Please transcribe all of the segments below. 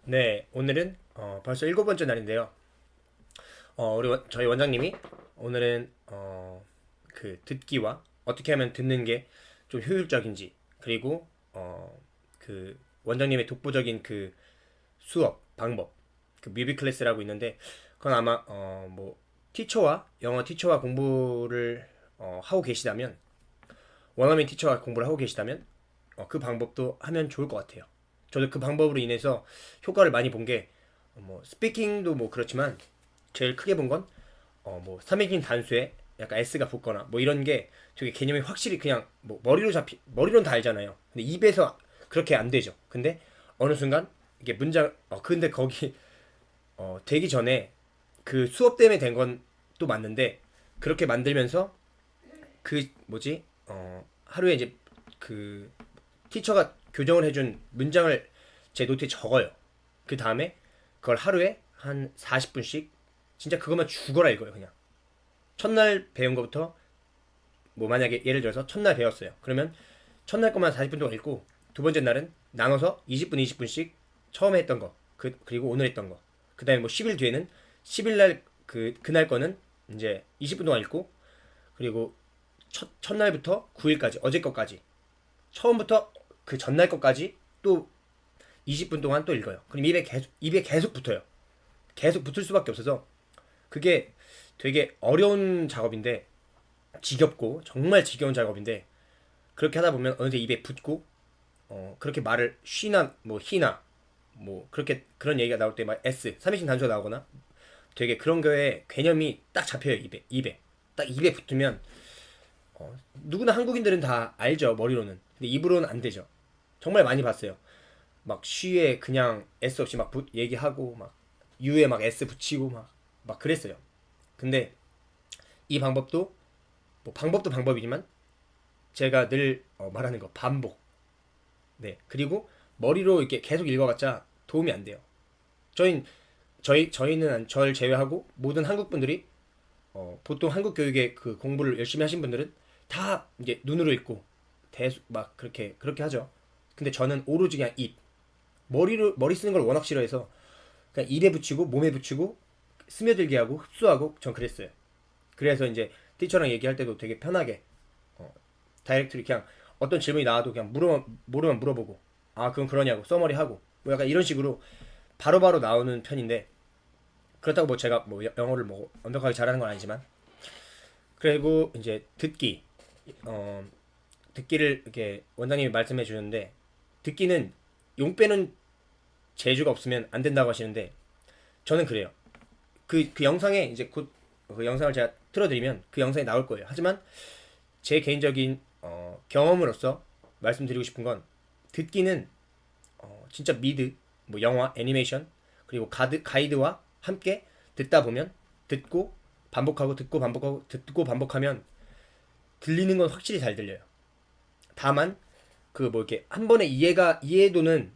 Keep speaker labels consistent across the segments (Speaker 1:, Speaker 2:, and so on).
Speaker 1: 네, 오늘은 벌써 일곱 번째 날인데요. 저희 원장님이 오늘은 그 듣기와 어떻게 하면 듣는 게 좀 효율적인지, 그리고 그 원장님의 독보적인 그 수업 방법, 그 뮤비 클래스라고 있는데, 그건 아마 뭐 티처와 영어 티처와 공부를 하고 계시다면, 원어민 티처와 공부를 하고 계시다면 그 방법도 하면 좋을 것 같아요. 저도 그 방법으로 인해서 효과를 많이 본 게 뭐 스피킹도 뭐 그렇지만 제일 크게 본 건 뭐 3인칭 단수에 약간 S가 붙거나 뭐 이런 게 되게 개념이 확실히 그냥 뭐 머리로는 다 알잖아요. 근데 입에서 그렇게 안 되죠. 근데 어느 순간 이게 문장 근데 거기 되기 전에 그 수업 때문에 된 건 또 맞는데, 그렇게 만들면서 그 뭐지 하루에 이제 그 티처가 교정을 해준 문장을 제 노트에 적어요. 그 다음에 그걸 하루에 한 40분씩 진짜 그것만 죽어라 읽어요. 그냥 첫날 배운 것부터, 뭐 만약에 예를 들어서 첫날 배웠어요. 그러면 첫날 것만 40분 동안 읽고, 두 번째 날은 나눠서 20분 20분씩 처음에 했던 거, 그리고 오늘 했던 거, 그 다음에 뭐 10일 뒤에는 10일 날 그날 거는 이제 20분 동안 읽고, 그리고 첫날부터 9일까지 어제 것까지 처음부터 그 전날 것까지 또 20분 동안 또 읽어요. 그럼 입에 계속 붙어요. 계속 붙을 수밖에 없어서 그게 되게 어려운 작업인데, 지겹고 정말 지겨운 작업인데, 그렇게 하다 보면 어느새 입에 붙고 그렇게 말을 쉬나 뭐 히나 뭐 그렇게 그런 얘기가 나올 때 막 S 3인칭 단수가 나오거나 되게 그런 거에 개념이 딱 잡혀요. 입에 딱 입에 붙으면 누구나 한국인들은 다 알죠, 머리로는. 근데 입으로는 안 되죠. 정말 많이 봤어요. 막 쉬에 그냥 S 없이 막 얘기하고, 막 U에 막 S 붙이고 막 그랬어요. 근데 이 방법도 뭐 방법도 방법이지만 제가 늘 말하는 거 반복. 네. 그리고 머리로 이렇게 계속 읽어봤자 도움이 안 돼요. 저희는 저를 제외하고 모든 한국 분들이 보통 한국 교육에 그 공부를 열심히 하신 분들은 다 이제 눈으로 읽고 대수 막 그렇게 하죠. 근데 저는 오로지 그냥 머리 쓰는 걸 워낙 싫어해서 그냥 입에 붙이고 몸에 붙이고 스며들게 하고 흡수하고 전 그랬어요. 그래서 이제 티처랑 얘기할 때도 되게 편하게 다이렉트리 그냥 어떤 질문이 나와도 그냥 모르면 물어보고, 아 그럼 그러냐고 써머리 하고 뭐 약간 이런 식으로 바로바로 나오는 편인데, 그렇다고 뭐 제가 뭐 영어를 뭐 완벽하게 잘하는 건 아니지만, 그리고 이제 어 듣기를 이렇게 원장님이 말씀해 주는데, 듣기는 용 빼는 재주가 없으면 안 된다고 하시는데 저는 그래요. 그 영상에 이제 곧 그 영상을 제가 틀어드리면 그 영상이 나올 거예요. 하지만 제 개인적인 경험으로서 말씀드리고 싶은 건, 듣기는 진짜 뭐 영화, 애니메이션, 그리고 가이드와 함께 듣다 보면, 듣고 반복하고 듣고 반복하고 듣고 반복하면 들리는 건 확실히 잘 들려요. 다만 그 뭐 이렇게 한 번에 이해도는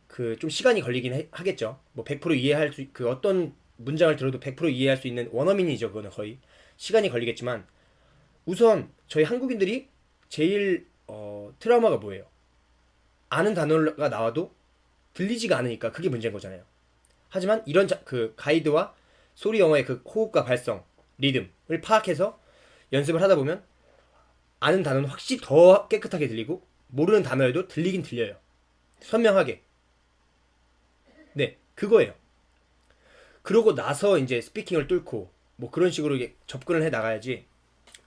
Speaker 1: 그 좀 시간이 걸리긴 하겠죠. 뭐 100% 이해할 수 그 어떤 문장을 들어도 100% 이해할 수 있는 원어민이죠. 그거는 거의 시간이 걸리겠지만, 우선 저희 한국인들이 제일 트라우마가 뭐예요? 아는 단어가 나와도 들리지가 않으니까 그게 문제인 거잖아요. 하지만 이런 그 가이드와 소리 영어의 그 호흡과 발성, 리듬을 파악해서 연습을 하다 보면 아는 단어는 확실히 더 깨끗하게 들리고, 모르는 단어에도 들리긴 들려요. 선명하게. 네, 그거예요. 그러고 나서 이제 스피킹을 뚫고 뭐 그런 식으로 이게 접근을 해 나가야지,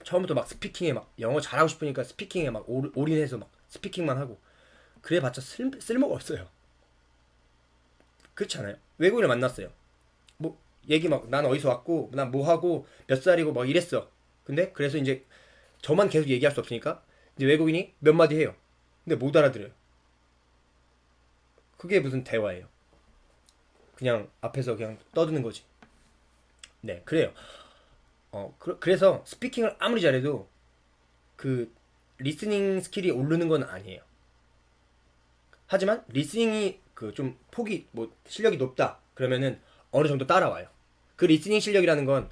Speaker 1: 처음부터 막 스피킹에 막 영어 잘하고 싶으니까 스피킹에 막 올인해서 막 스피킹만 하고 그래봤자 쓸모가 없어요. 그렇지 않아요? 외국인을 만났어요. 뭐 얘기 막 난 어디서 왔고 난 뭐 하고 몇 살이고 막 이랬어. 근데 그래서 이제 저만 계속 얘기할 수 없으니까 이제 외국인이 몇 마디 해요. 근데 못 알아들어요. 그게 무슨 대화예요? 그냥 앞에서 그냥 떠드는 거지. 네, 그래요. 그래서 스피킹을 아무리 잘해도 그 리스닝 스킬이 오르는 건 아니에요. 하지만 리스닝이 그 좀 폭이 뭐 실력이 높다 그러면은 어느 정도 따라와요. 그 리스닝 실력이라는 건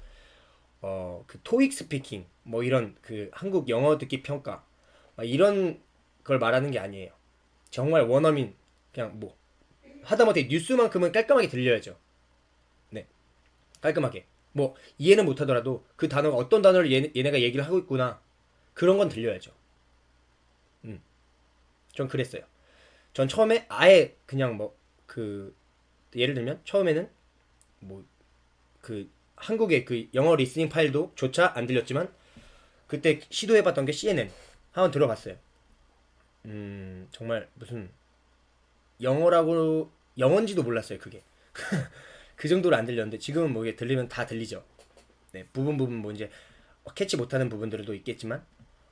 Speaker 1: 그 토익 스피킹 뭐 이런 그 한국 영어 듣기 평가 막 이런 걸 말하는 게 아니에요. 정말 원어민, 그냥 뭐 하다못해 뉴스만큼은 깔끔하게 들려야죠. 네, 깔끔하게. 뭐 이해는 못하더라도 그 단어가 어떤 단어를 얘네가 얘기를 하고 있구나 그런 건 들려야죠. 전 그랬어요. 전 처음에 아예 그냥 뭐 그 예를 들면 처음에는 뭐 그 한국의 그 영어 리스닝 파일도 조차 안 들렸지만 그때 시도해봤던 게 CNN 한번 들어봤어요. 정말 무슨 영어라고 영어인지도 몰랐어요 그게. 그 정도로 안 들렸는데 지금은 뭐 이게 들리면 다 들리죠. 네, 부분 뭐 이제 캐치 못하는 부분들도 있겠지만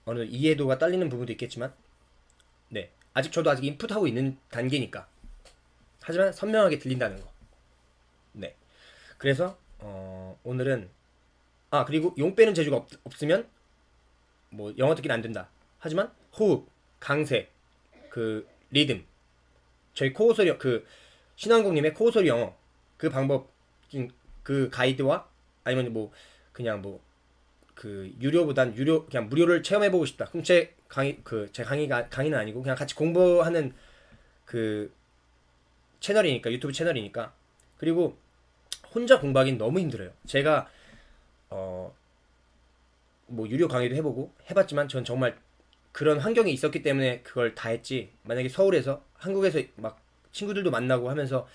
Speaker 1: 어느 이해도가 딸리는 부분도 있겠지만 네 아직 저도 아직 인풋하고 있는 단계니까 하지만 선명하게 들린다는 거. 네, 그래서 오늘은 그리고 용 빼는 재주가 없으면 뭐 영어 듣기는 안 된다. 하지만 호흡, 강세, 그 리듬, 저희 코어 소리 그 신한국님의 코어 소리 영어 그 방법 그 가이드와 아니면 뭐 그냥 뭐 그 유료보단 유료 그냥 무료를 체험해보고 싶다. 그럼 제 강의 제 강의는 아니고 그냥 같이 공부하는 그 채널이니까 유튜브 채널이니까 그리고 혼자 공부하기는 너무 힘들어요. 제가 뭐 유료 강의도 해보고 해봤지만 전 정말 그런 환경이 있었기 때문에 그걸 다 했지. 만약에 서울에서 한국에서 막 친구들도 만나고 하면서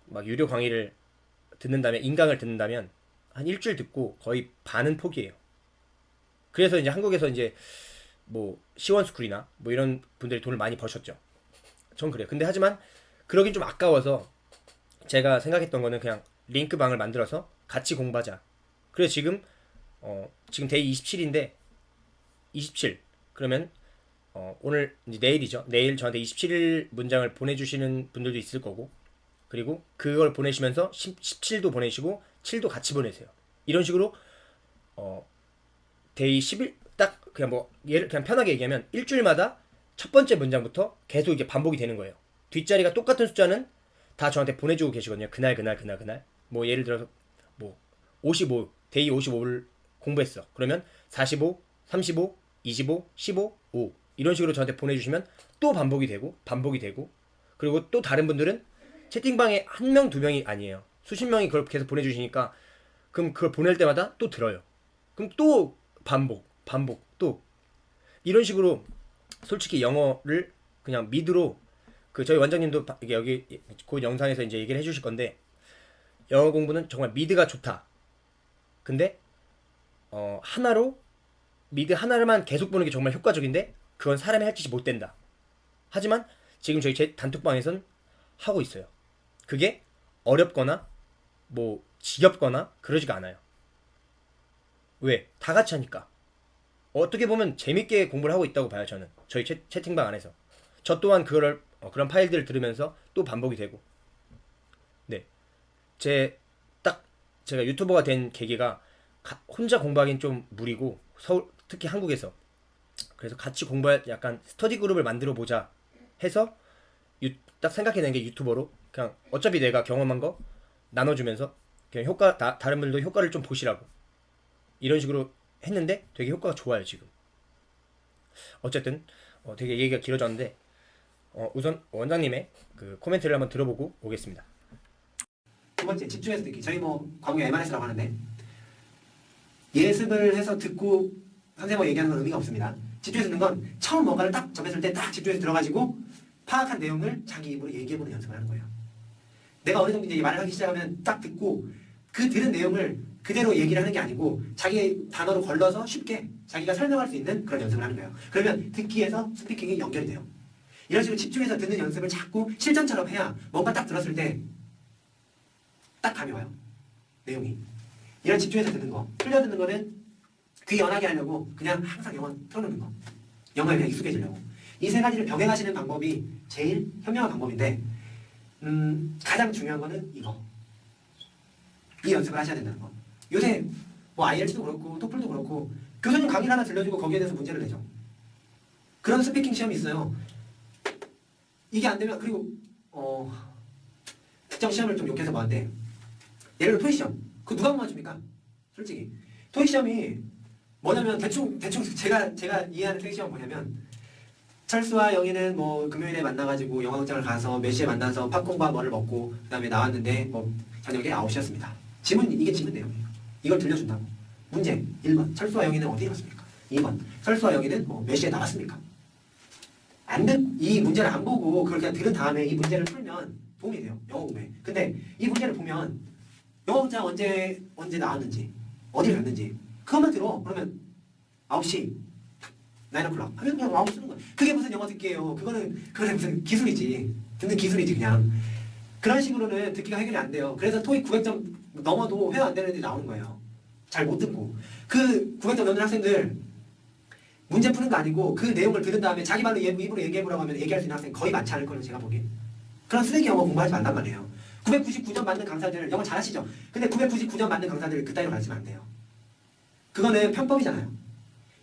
Speaker 1: 막 유료 강의를 듣는다면 인강을 듣는다면 한 일주일 듣고 거의 반은 포기해요. 그래서 이제 한국에서 이제 뭐 시원스쿨이나 뭐 이런 분들이 돈을 많이 버셨죠. 전 그래요. 근데 하지만 그러긴 좀 아까워서 제가 생각했던 거는 그냥 링크방을 만들어서 같이 공부하자. 그래서 지금 데이 27인데 27 그러면 오늘 이제 내일이죠. 내일 저한테 27일 문장을 보내주시는 분들도 있을 거고 그리고 그걸 보내시면서 17도 보내시고 7도 같이 보내세요. 이런 식으로 데이 10일 딱 그냥 뭐 예를 그냥 편하게 얘기하면 일주일마다 첫 번째 문장부터 계속 이게 반복이 되는 거예요. 뒷자리가 똑같은 숫자는 다 저한테 보내주고 계시거든요. 그날. 뭐 예를 들어서 뭐 55 데이 55를 공부했어. 그러면 45, 35, 25, 15, 5 이런 식으로 저한테 보내주시면 또 반복이 되고 그리고 또 다른 분들은 채팅방에 한 명, 두 명이 아니에요. 수십 명이 그걸 계속 보내주시니까 그럼 그걸 보낼 때마다 또 들어요. 그럼 또 반복 또 이런 식으로 솔직히 영어를 그냥 미드로 그 저희 원장님도 여기 그 영상에서 이제 얘기를 해주실 건데 영어 공부는 정말 미드가 좋다. 근데 하나로 미드 하나를만 계속 보는 게 정말 효과적인데 그건 사람이 할 짓이 못 된다. 하지만 지금 저희 제 단톡방에선 하고 있어요. 그게 어렵거나 뭐 지겹거나 그러지가 않아요. 왜? 다 같이 하니까. 어떻게 보면 재밌게 공부를 하고 있다고 봐요. 저는 저희 채팅방 안에서 저 또한 그거를 그런 파일들을 들으면서 또 반복이 되고 네, 제가 유튜버가 된 계기가 혼자 공부하기는 좀 무리고 서울 특히 한국에서 그래서 같이 공부할 약간 스터디 그룹을 만들어 보자 해서 딱 생각해낸 게 유튜버로 그냥 어차피 내가 경험한 거 나눠주면서 그냥 다른 분들도 효과를 좀 보시라고 이런 식으로 했는데 되게 효과가 좋아요 지금. 어쨌든 되게 얘기가 길어졌는데 우선 원장님의 그 코멘트를 한번 들어보고 오겠습니다.
Speaker 2: 두 번째, 집중해서 듣기. 저희 뭐 과목이 MRS라고 하는데 예습을 해서 듣고 선생님하고 얘기하는 건 의미가 없습니다. 집중해서 듣는 건 처음 뭔가를 딱 접했을 때 딱 집중해서 들어가지고 파악한 내용을 자기 입으로 얘기해보는 연습을 하는 거예요. 내가 어느 정도 이제 말을 하기 시작하면 딱 듣고 그 들은 내용을 그대로 얘기를 하는 게 아니고 자기 단어로 걸러서 쉽게 자기가 설명할 수 있는 그런 연습을 하는 거예요. 그러면 듣기에서 스피킹이 연결이 돼요. 이런 식으로 집중해서 듣는 연습을 자꾸 실전처럼 해야 뭔가 딱 들었을 때 딱 감이 와요. 내용이. 이런 집중해서 듣는 거. 흘려 듣는 거는 귀 연하게 하려고 그냥 항상 영어 틀어놓는 거. 영어에 그냥 익숙해지려고. 이 세 가지를 병행하시는 방법이 제일 현명한 방법인데 가장 중요한 거는 이거. 이 연습을 하셔야 된다는 거. 요새 뭐 IELTS도 그렇고 토플도 그렇고 교수님 강의를 하나 들려주고 거기에 대해서 문제를 내죠. 그런 스피킹 시험이 있어요. 이게 안 되면 그리고 특정 시험을 좀 욕해서 뭐한데 예를 들어 토익 시험. 그 누가 맞춥니까? 솔직히 토익 시험이 뭐냐면 대충 제가 이해하는 토익 시험은 뭐냐면 철수와 영희는 뭐 금요일에 만나가지고 영화극장을 가서 몇 시에 만나서 팝콘과 뭐를 먹고 그 다음에 나왔는데 뭐 저녁에 9시였습니다. 이게 질문 내용이에요. 이걸 들려준다고. 문제 1번 철수와 영희는 어디 갔습니까? 2번 철수와 영희는 뭐 몇 시에 나왔습니까? 이 문제를 안 보고 그걸 그냥 들은 다음에 이 문제를 풀면 도움이 돼요. 영어 공부에. 근데 이 문제를 보면 영화극장 언제 나왔는지 어디를 갔는지 그것만 들어. 그러면 9시 9o'clock 하면 그냥 9시 쓰는 거야. 그게 무슨 영어 듣기예요. 그거는 무슨 기술이지. 듣는 기술이지 그냥. 그런 식으로는 듣기가 해결이 안 돼요. 그래서 토익 900점 넘어도 회화 안 되는 애들이 나오는 거예요. 잘 못 듣고. 그 900점 넘는 학생들 문제 푸는 거 아니고 그 내용을 들은 다음에 자기 말로 입으로 얘기해보라고 하면 얘기할 수 있는 학생 거의 많지 않을 거예요. 제가 보기엔. 그런 쓰레기 영어 공부하지 말란 말이에요. 999점 맞는 강사들 영어 잘하시죠? 근데 999점 맞는 강사들 그따위로 가르치면 안 돼요. 그거는 편법이잖아요.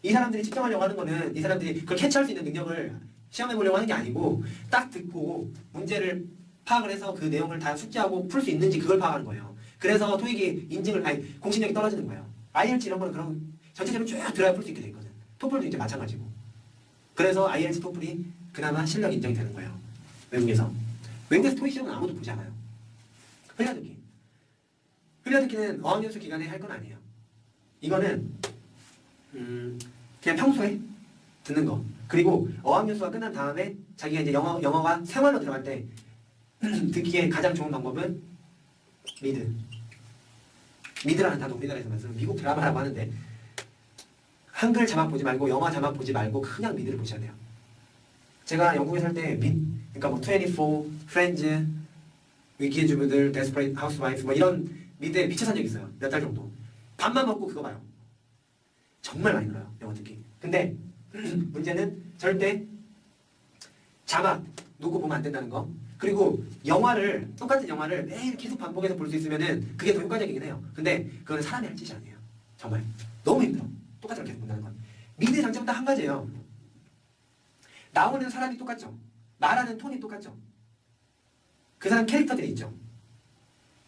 Speaker 2: 이 사람들이 측정하려고 하는 거는 이 사람들이 그걸 캐치할 수 있는 능력을 시험해 보려고 하는 게 아니고 딱 듣고 문제를 파악을 해서 그 내용을 다 숙지하고 풀 수 있는지 그걸 파악하는 거예요. 그래서 토익이 공신력이 떨어지는 거예요. IELTS 이런 거는 그런 전체적으로 쭉 들어야 풀 수 있게 돼 있거든. 토플도 이제 마찬가지고. 그래서 IELTS 토플이 그나마 실력 인정이 되는 거예요. 외국에서. 외국에서 토익 시험은 아무도 보지 않아요. 흘려듣기. 흘려듣기는 어학연수 기간에 할 건 아니에요. 이거는 그냥 평소에 듣는 거. 그리고 어학연수가 끝난 다음에 자기가 이제 영어가 생활로 들어갈 때 듣기에 가장 좋은 방법은 미드라는 단어 우리나라에서만 쓰는 미국 드라마라고 하는데 한글 자막 보지 말고 영어 자막 보지 말고 그냥 미드를 보셔야 돼요. 제가 영국에 살 때 그러니까 뭐 24, Friends, 위키의 주부들, Desperate Housewives 뭐 이런 미드에 미쳐 산 적이 있어요. 몇 달 정도. 밥만 먹고 그거 봐요. 정말 많이 늘어요. 영어 듣기. 근데 문제는 절대 자막 놓고 보면 안 된다는 거. 그리고 똑같은 영화를 매일 계속 반복해서 볼 수 있으면은 그게 더 효과적이긴 해요. 근데 그건 사람이 할 짓이 아니에요. 정말. 너무 힘들어. 똑같은 걸 계속 본다는 건. 미드의 장점은 딱 한 가지예요. 나오는 사람이 똑같죠. 말하는 톤이 똑같죠. 그 사람 캐릭터들이 있죠.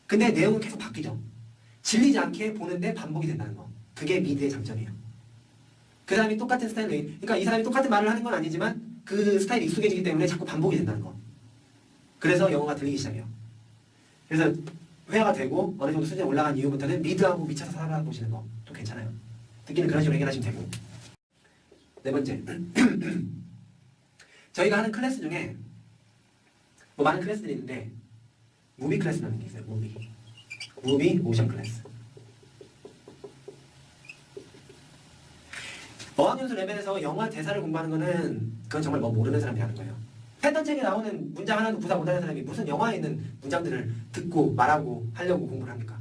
Speaker 2: 근데 내용은 계속 바뀌죠. 질리지 않게 보는데 반복이 된다는 거. 그게 미드의 장점이에요. 그 사람이 똑같은 스타일로, 그러니까 이 사람이 똑같은 말을 하는 건 아니지만 그 스타일이 익숙해지기 때문에 자꾸 반복이 된다는 거. 그래서 영어가 들리기 시작해요. 그래서 회화가 되고 어느 정도 수준에 올라간 이후부터는 미드하고 미쳐서 살아보시는 것도 괜찮아요. 듣기는 그런 식으로 해결하시면 되고. 네 번째. 저희가 하는 클래스 중에 뭐 많은 클래스들이 있는데 무비 클래스라는 게 있어요. 무비 모션 클래스. 어학연수 레벨에서 영화 대사를 공부하는 거는 그건 정말 뭐 모르는 사람이 하는 거예요. 패턴 책에 나오는 문장 하나도 구사 못하는 사람이 무슨 영화에 있는 문장들을 듣고 말하고 하려고 공부를 합니까?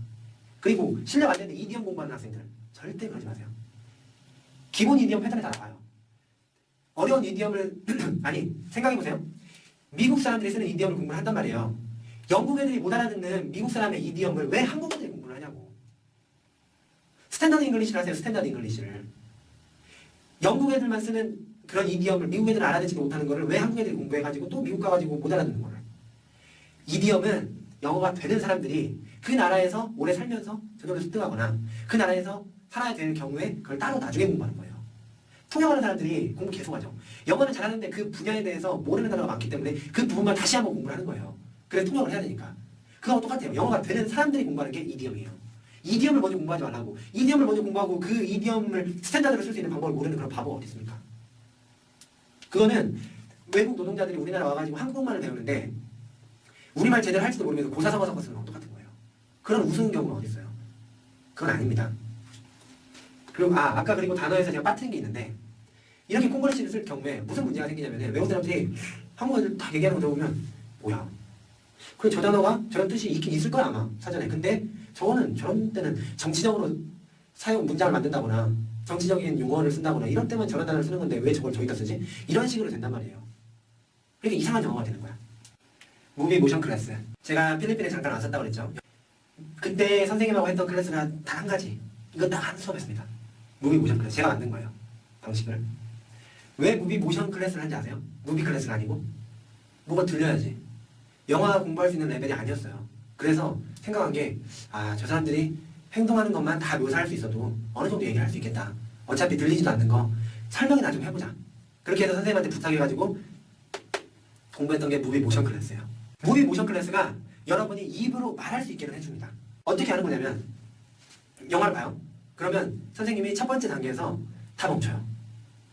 Speaker 2: 그리고 실력 안 되는 이디엄 공부하는 학생들 절대 그러지 마세요. 기본 이디엄 패턴에 다 나와요. 어려운 이디엄을 생각해보세요. 미국 사람들이 쓰는 이디엄을 공부를 한단 말이에요. 영국 애들이 못 알아듣는 미국 사람의 이디엄을 왜 한국 애들이 공부를 하냐고. 스탠다드 잉글리시를 하세요. 스탠다드 잉글리시를. 영국 애들만 쓰는 그런 이디엄을 미국 애들은 알아듣지도 못하는 거를 왜 한국 애들이 공부해가지고 또 미국 가가지고 못 알아듣는 거를. 이디엄은 영어가 되는 사람들이 그 나라에서 오래 살면서 저절로 습득하거나 그 나라에서 살아야 될 경우에 그걸 따로 나중에 공부하는 거예요. 통역하는 사람들이 공부 계속하죠. 영어는 잘하는데 그 분야에 대해서 모르는 단어가 많기 때문에 그 부분만 다시 한번 공부를 하는 거예요. 그래서 통역을 해야 되니까. 그거하고 똑같아요. 영어가 되는 사람들이 공부하는 게 이디엄이에요. 이디엄을 먼저 공부하지 말라고. 이디엄을 먼저 공부하고 그 이디엄을 스탠다드로 쓸 수 있는 방법을 모르는 그런 바보가 어디 있습니까? 그거는 외국 노동자들이 우리나라 와가지고 한국말을 배우는데 우리말 제대로 할지도 모르면서 고사성어 섞어 쓰는 거 똑같은 거예요. 그런 우스운 경우가 어디 있어요? 그건 아닙니다. 그리고 아까 그리고 단어에서 제가 빠뜨린 게 있는데 이렇게 콩글리시를 쓸 경우에 무슨 문제가 생기냐면 외국 사람들이 한국 애들 다 얘기하는 거 들어보면 뭐야? 그래 저 단어가 저런 뜻이 있긴 있을 거야 아마 사전에. 근데 저거는 저런 때는 정치적으로 사용 문장을 만든다거나 정치적인 용어를 쓴다거나 이런 때만 저런 단어를 쓰는 건데 왜 저걸 저기다 쓰지? 이런 식으로 된단 말이에요. 그러니까 이상한 영어가 되는 거야. 무비 모션 클래스. 제가 필리핀에 잠깐 왔었다고 그랬죠. 그때 선생님하고 했던 클래스가 단 한 가지. 이거 딱 한 수업했습니다. 무비 모션 클래스. 제가 만든 거예요. 방식을. 왜 무비 모션 클래스를 한지 아세요? 무비 클래스가 아니고? 뭐가 들려야지. 영화 공부할 수 있는 레벨이 아니었어요. 그래서 생각한 게 저 사람들이 행동하는 것만 다 묘사할 수 있어도 어느 정도 얘기를 할 수 있겠다. 어차피 들리지도 않는 거 설명이나 좀 해보자. 그렇게 해서 선생님한테 부탁해가지고 공부했던 게 무비 모션 클래스예요. 무비 모션 클래스가 여러분이 입으로 말할 수 있게는 해줍니다. 어떻게 하는 거냐면 영화를 봐요. 그러면 선생님이 첫 번째 단계에서 다 멈춰요.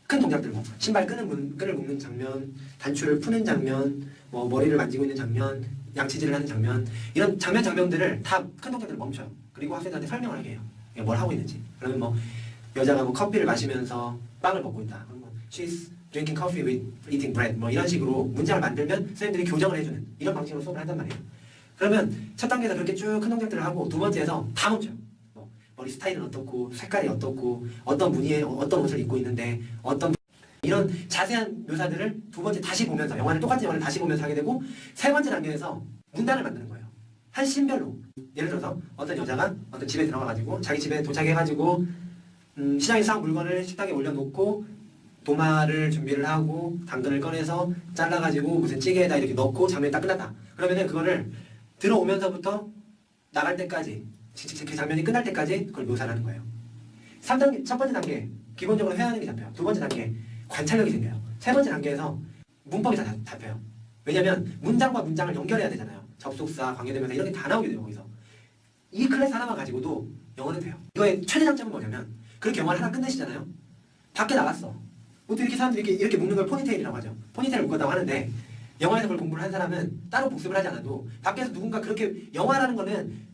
Speaker 2: 큰 동작들 뭐 신발 끈을 묶는 장면, 단추를 푸는 장면, 뭐 머리를 만지고 있는 장면, 양치질을 하는 장면, 이런 장면들을 다 큰 동작들을 멈춰요. 그리고 학생들한테 설명을 하게 해요. 뭘 하고 있는지. 그러면 뭐 여자가 뭐 커피를 마시면서 빵을 먹고 있다. 그럼 뭐 she's drinking coffee with eating bread. 뭐 이런 식으로 문장을 만들면 선생님들이 교정을 해주는 이런 방식으로 수업을 한단 말이에요. 그러면 첫 단계에서 그렇게 쭉 큰 동작들을 하고 두 번째에서 다 멈춰요. 뭐 머리 스타일은 어떻고 색깔이 어떻고 어떤 무늬에 어떤 옷을 입고 있는데 어떤 이런 자세한 묘사들을 두 번째 다시 보면서 똑같은 영화를 다시 보면서 하게 되고 세 번째 단계에서 문단을 만드는 거예요. 한 씬별로. 예를 들어서 어떤 여자가 어떤 집에 들어가가지고 자기 집에 도착해가지고 시장에 산 물건을 식탁에 올려놓고 도마를 준비를 하고 당근을 꺼내서 잘라가지고 무슨 찌개에다 이렇게 넣고 장면이 딱 끝났다. 그러면은 그거를 들어오면서부터 나갈 때까지 그 장면이 끝날 때까지 그걸 묘사를 하는 거예요. 3단계, 첫 번째 단계 기본적으로 회화하는 게 잡혀요. 두 번째 단계 관찰력이 생겨요. 세 번째 단계에서 문법이 다 잡혀요. 왜냐면 문장과 문장을 연결해야 되잖아요. 접속사, 관계대명사 이런 게 다 나오게 돼요. 거기서. 이 클래스 하나만 가지고도 영어는 돼요. 이거의 최대 장점은 뭐냐면 그렇게 영어를 하나 끝내시잖아요. 밖에 나갔어. 보통 이렇게 사람들이 이렇게 묶는 걸 포니테일이라고 하죠. 포니테일을 묶었다고 하는데 영화에서 그걸 공부를 한 사람은 따로 복습을 하지 않아도 밖에서 누군가 그렇게 영화라는 거는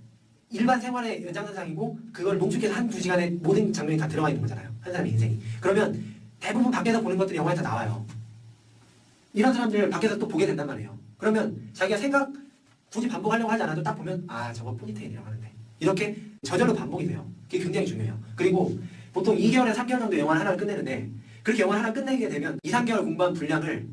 Speaker 2: 일반 생활의 연장선상이고 그걸 농축해서 한 두 시간에 모든 장면이 다 들어가 있는 거잖아요. 한 사람의 인생이. 그러면 대부분 밖에서 보는 것들이 영화에 다 나와요. 이런 사람들 밖에서 또 보게 된단 말이에요. 그러면 자기가 생각 굳이 반복하려고 하지 않아도 딱 보면 아 저거 포니테일이라고 하는데 이렇게 저절로 반복이 돼요. 그게 굉장히 중요해요. 그리고 보통 2개월에서 3개월 정도 영화를 하나를 끝내는데 그렇게 영화를 하나 끝내게 되면 2, 3개월 공부한 분량을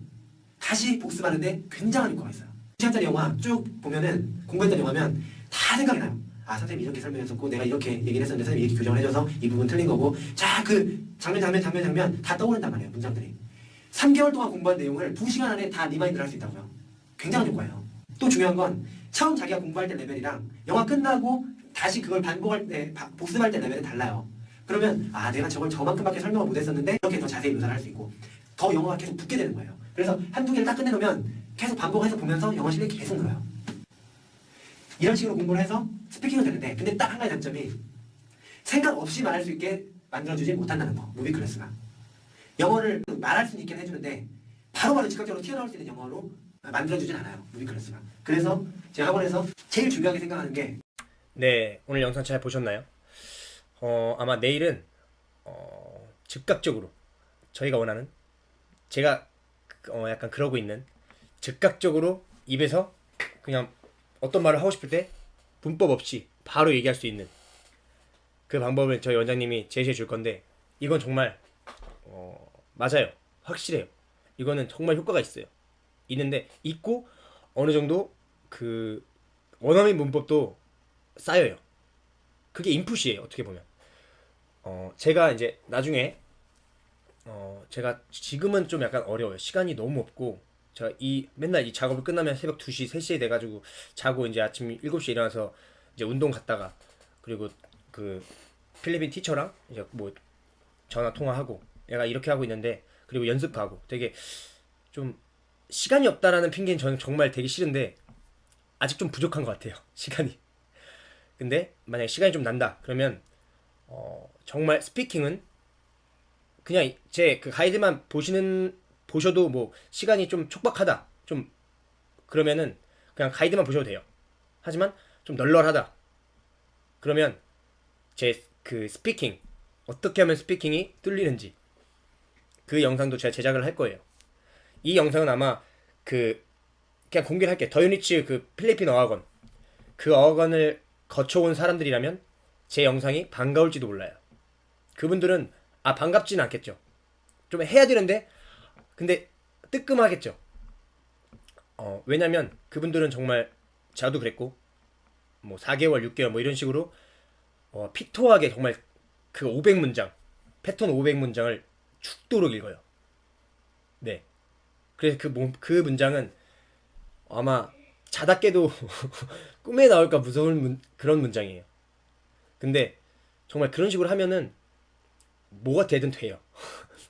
Speaker 2: 다시 복습하는데 굉장한 효과가 있어요. 2시간짜리 영화 쭉 보면은 공부했던 영화면 다 생각이 나요. 아 선생님이 이렇게 설명했었고 내가 이렇게 얘기를 했었는데 선생님이 이렇게 교정을 해줘서 이 부분 틀린 거고 자 그 장면 다 떠오른단 말이에요. 문장들이. 3개월 동안 공부한 내용을 2시간 안에 다 리마인드를 할 수 있다고요. 굉장한 효과예요. 또 중요한 건 처음 자기가 공부할 때 레벨이랑 영화 끝나고 다시 그걸 반복할 때 복습할 때 레벨이 달라요. 그러면 아 내가 저걸 저만큼밖에 설명을 못했었는데 이렇게 더 자세히 묘사를 할 수 있고 더 영어가 계속 붙게 되는 거예요. 그래서 한두 개를 딱 끝내놓으면 계속 반복해서 보면서 영어 실력이 계속 늘어요. 이런 식으로 공부를 해서 스피킹은 되는데 근데 딱 한 가지 단점이 생각 없이 말할 수 있게 만들어주지 못한다는 거. 무비 클래스가. 영어를 말할 수 있게 해주는데 바로바로 즉각적으로 튀어나올 수 있는 영어로 만들어주진 않아요. 무비 클래스가. 그래서 제 학원에서 제일 중요하게 생각하는 게
Speaker 1: 네, 오늘 영상 잘 보셨나요? 아마 내일은 즉각적으로 저희가 원하는 제가 약간 그러고 있는 즉각적으로 입에서 그냥 어떤 말을 하고 싶을 때 문법 없이 바로 얘기할 수 있는 그 방법을 저희 원장님이 제시해 줄 건데 이건 정말 맞아요. 확실해요. 이거는 정말 효과가 있어요. 있는데 있고 어느 정도 그 원어민 문법도 쌓여요. 그게 인풋이에요. 어떻게 보면. 제가 이제 나중에 제가 지금은 좀 약간 어려워요. 시간이 너무 없고 제가 맨날 이 작업을 끝나면 새벽 2시, 3시에 돼가지고 자고 이제 아침 7시에 일어나서 이제 운동 갔다가 그리고 그 필리핀 티처랑 이제 뭐 전화 통화하고 얘가 이렇게 하고 있는데 그리고 연습 가고 되게 좀 시간이 없다라는 핑계는 저는 정말 되게 싫은데 아직 좀 부족한 것 같아요. 시간이. 근데 만약에 시간이 좀 난다 그러면 정말 스피킹은 그냥 제 그 가이드만 보셔도 뭐 시간이 좀 촉박하다 좀 그러면은 그냥 가이드만 보셔도 돼요. 하지만 좀 널널하다 그러면 제 그 스피킹 어떻게 하면 스피킹이 뚫리는지 그 영상도 제가 제작을 할 거예요. 이 영상은 아마 그냥 공개를 할게요. 더유니츠 그 필리핀 어학원 그 어학원을 거쳐온 사람들이라면 제 영상이 반가울지도 몰라요. 그분들은 반갑지는 않겠죠. 좀 해야 되는데 근데 뜨끔하겠죠. 왜냐면 그분들은 정말 저도 그랬고 뭐 4개월, 6개월 뭐 이런 식으로 피토하게 정말 그 500문장 패턴 500문장을 죽도록 읽어요. 네. 그래서 그 문장은 아마 자다 깨도 꿈에 나올까 무서운 그런 문장이에요. 근데 정말 그런 식으로 하면은 뭐가 되든 돼요.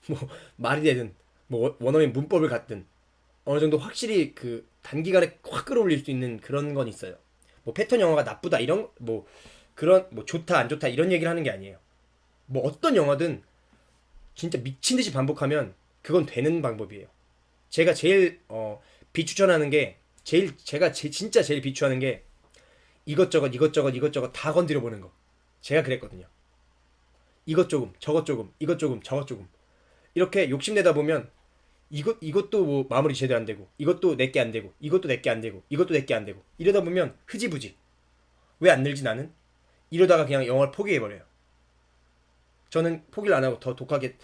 Speaker 1: 뭐 말이 되든 뭐 원어민 문법을 갖든 어느 정도 확실히 그 단기간에 확 끌어올릴 수 있는 그런 건 있어요. 뭐 패턴 영화가 나쁘다 이런 뭐 그런 뭐 좋다 안 좋다 이런 얘기를 하는 게 아니에요. 뭐 어떤 영화든 진짜 미친 듯이 반복하면 그건 되는 방법이에요. 제가 제일 비추천하는 게 진짜 제일 비추하는 게 이것저것 다 건드려 보는 거. 제가 그랬거든요. 이것 조금 저것 조금 이것 조금 저것 조금 이렇게 욕심내다 보면 이것도 뭐 마무리 제대로 안 되고 이것도 내게 안 되고 이것도 내게 안 되고 이것도 내게 안 되고 이러다 보면 흐지부지. 왜 안 늘지 나는? 이러다가 그냥 영화를 포기해 버려요. 저는 포기를 안 하고 더 독하게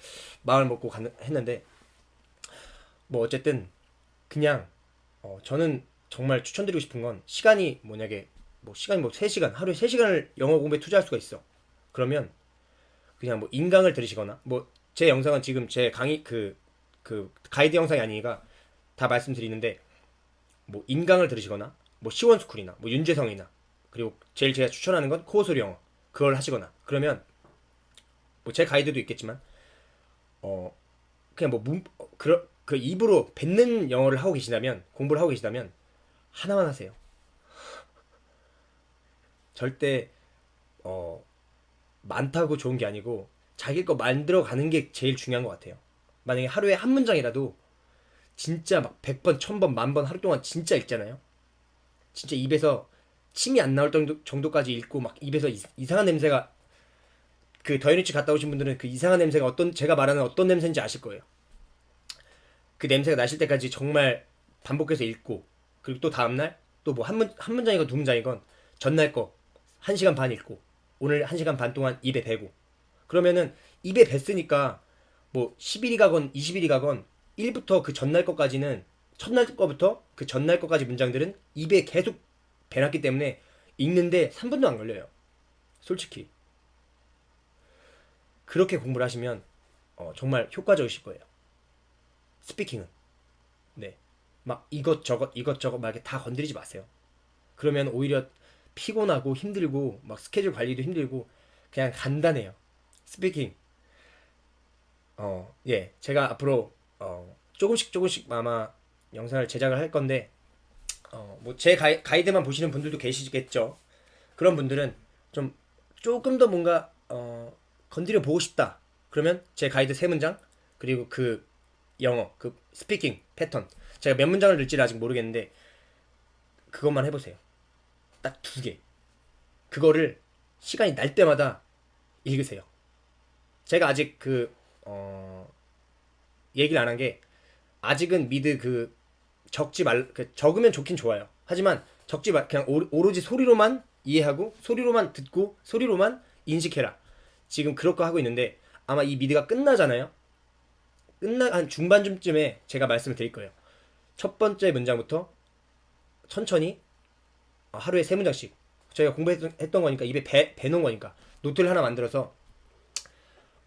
Speaker 1: 마음을 먹고 했는데 뭐 어쨌든 그냥 저는 정말 추천드리고 싶은 건 시간이 만약에 뭐 시간이 뭐 3시간 하루에 3시간을 영어 공부에 투자할 수가 있어. 그러면 그냥 뭐 인강을 들으시거나 뭐 제 영상은 지금 제 강의 그 가이드 영상이 아니니까 다 말씀드리는데 뭐 인강을 들으시거나 뭐 시원스쿨이나 뭐 윤재성이나 그리고 제일 제가 추천하는 건 코어소리 영어 그걸 하시거나 그러면 뭐 제 가이드도 있겠지만 그냥 뭐 그 입으로 뱉는 영어를 하고 계시다면 공부를 하고 계시다면 하나만 하세요. 절대 많다고 좋은 게 아니고 자기 거 만들어 가는 게 제일 중요한 것 같아요. 만약에 하루에 한 문장이라도 진짜 막 100번, 1000번, 10,000번 하루 동안 진짜 읽잖아요. 진짜 입에서 침이 안 나올 정도까지 읽고 막 입에서 이상한 냄새가 그 더현이치 갔다 오신 분들은 그 이상한 냄새가 제가 말하는 어떤 냄새인지 아실 거예요. 그 냄새가 나실 때까지 정말 반복해서 읽고 그리고 또 다음날 또 뭐 한 문장이건 두 문장이건 전날 거 1시간 반 읽고 오늘 1시간 반 동안 입에 배고 그러면은 입에 뱄으니까 뭐 10일이 가건 20일이 가건 1부터 그 전날 거까지는 첫날 거부터 그 전날 거까지 문장들은 입에 계속 배놨기 때문에 읽는데 3분도 안 걸려요. 솔직히 그렇게 공부를 하시면 정말 효과적이실 거예요. 스피킹은 네. 막 이것저것 막 이렇게 다 건드리지 마세요. 그러면 오히려 피곤하고 힘들고 막 스케줄 관리도 힘들고 그냥 간단해요. 스피킹. 예. 제가 앞으로 조금씩 아마 영상을 제작을 할 건데 뭐 제 가이드만 보시는 분들도 계시겠죠. 그런 분들은 좀 조금 더 뭔가 건드려 보고 싶다. 그러면 제 가이드 3문장 그리고 그 영어 그 스피킹 패턴 제가 몇 문장을 넣을지는 아직 모르겠는데 그것만 해보세요. 딱 2개. 그거를 시간이 날 때마다 읽으세요. 제가 아직 얘기를 안 한 게 아직은 미드 적으면 좋긴 좋아요. 하지만 적지 말 그냥 오로지 소리로만 이해하고 소리로만 듣고 소리로만 인식해라. 지금 그렇게 하고 있는데 아마 이 미드가 끝나잖아요. 한 중반쯤에 제가 말씀을 드릴 거예요. 첫 번째 문장부터 천천히 하루에 3문장씩 저희가 공부했던 거니까 입에 배놓은 거니까 노트를 하나 만들어서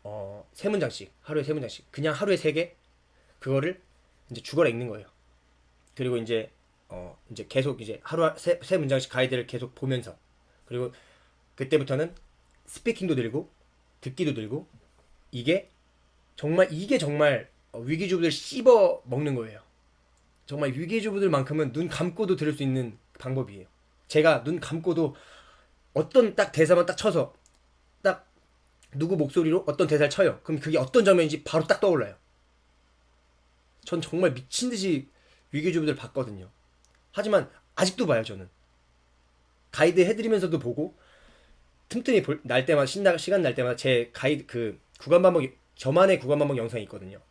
Speaker 1: 3문장씩 하루에 3문장씩 그냥 하루에 3개 그거를 이제 죽어라 읽는 거예요. 그리고 이제 이제 계속 이제 하루 세 문장씩 가이드를 계속 보면서 그리고 그때부터는 스피킹도 늘고 듣기도 늘고 이게 정말 위기주부들 씹어 먹는 거예요. 정말 위기주부들만큼은 눈 감고도 들을 수 있는 방법이에요. 제가 눈 감고도 어떤 딱 대사만 딱 쳐서 딱 누구 목소리로 어떤 대사를 쳐요. 그럼 그게 어떤 장면인지 바로 딱 떠올라요. 전 정말 미친 듯이 위기주부들 봤거든요. 하지만 아직도 봐요. 저는 가이드 해드리면서도 보고 틈틈이 날 때마다 시간 날 때마다 제 가이드 그 구간 반복 저만의 구간 반복 영상이 있거든요.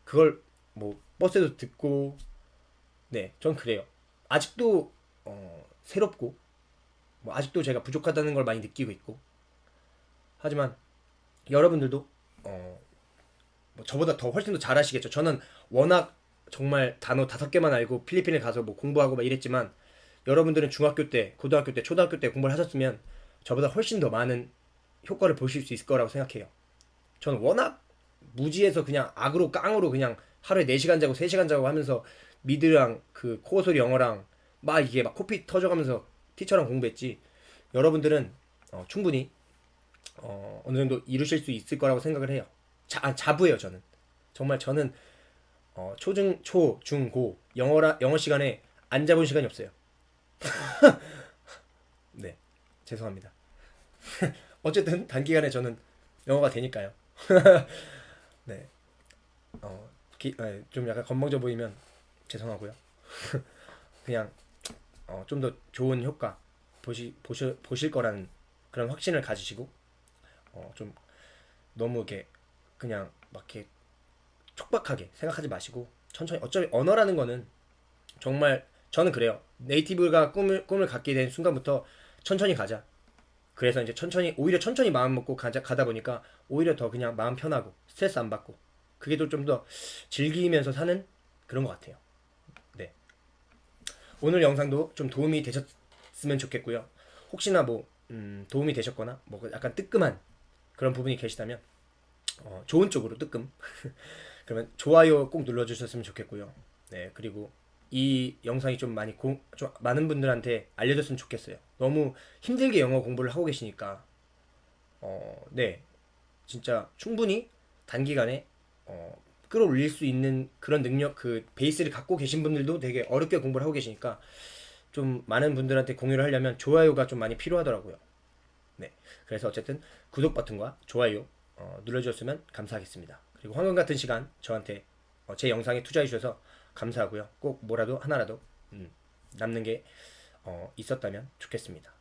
Speaker 1: 그걸 뭐 버스에도 듣고 네, 전 그래요. 아직도 새롭고 뭐 아직도 제가 부족하다는 걸 많이 느끼고 있고 하지만 여러분들도 뭐 저보다 더 훨씬 더 잘하시겠죠. 저는 워낙 정말 단어 5개만 알고 필리핀에 가서 뭐 공부하고 막 이랬지만 여러분들은 중학교 때, 고등학교 때, 초등학교 때 공부를 하셨으면 저보다 훨씬 더 많은 효과를 보실 수 있을 거라고 생각해요. 저는 워낙 무지해서 그냥 악으로 깡으로 그냥 하루에 4시간 자고 3시간 자고 하면서 미드랑 그 코어 소리 영어랑 막 이게 막 코피 터져가면서 티처랑 공부했지. 여러분들은 충분히 어느 정도 이루실 수 있을 거라고 생각을 해요. 자부해요 저는. 정말 저는 초, 중, 고 영어 시간에 안 잡은 시간이 없어요. 네, 죄송합니다. 어쨌든 단기간에 저는 영어가 되니까요. 네, 좀 약간 건방져 보이면 죄송하고요. 그냥 좀 더 좋은 효과 보실 거라는 그런 확신을 가지시고 좀 너무 이렇게 그냥 막 이렇게 촉박하게 생각하지 마시고 천천히 어차피 언어라는 거는 정말 저는 그래요. 네이티브가 꿈을 갖게 된 순간부터 천천히 가자. 그래서 이제 오히려 천천히 마음 먹고 가다 보니까 오히려 더 그냥 마음 편하고 스트레스 안 받고 그게 또 좀 더 즐기면서 사는 그런 것 같아요. 네. 오늘 영상도 좀 도움이 되셨으면 좋겠고요. 혹시나 뭐 도움이 되셨거나 뭐 약간 뜨끔한 그런 부분이 계시다면 좋은 쪽으로 뜨끔 그러면 좋아요 꼭 눌러주셨으면 좋겠고요. 네, 그리고 이 영상이 좀 좀 많은 분들한테 알려졌으면 좋겠어요. 너무 힘들게 영어 공부를 하고 계시니까 네, 진짜 충분히 단기간에 끌어올릴 수 있는 그런 능력, 그 베이스를 갖고 계신 분들도 되게 어렵게 공부를 하고 계시니까 좀 많은 분들한테 공유를 하려면 좋아요가 좀 많이 필요하더라고요. 네, 그래서 어쨌든 구독 버튼과 좋아요 눌러주셨으면 감사하겠습니다. 그리고 황금 같은 시간 저한테 제 영상에 투자해 주셔서 감사하고요. 꼭 뭐라도 하나라도 남는 게 있었다면 좋겠습니다.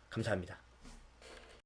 Speaker 1: 감사합니다.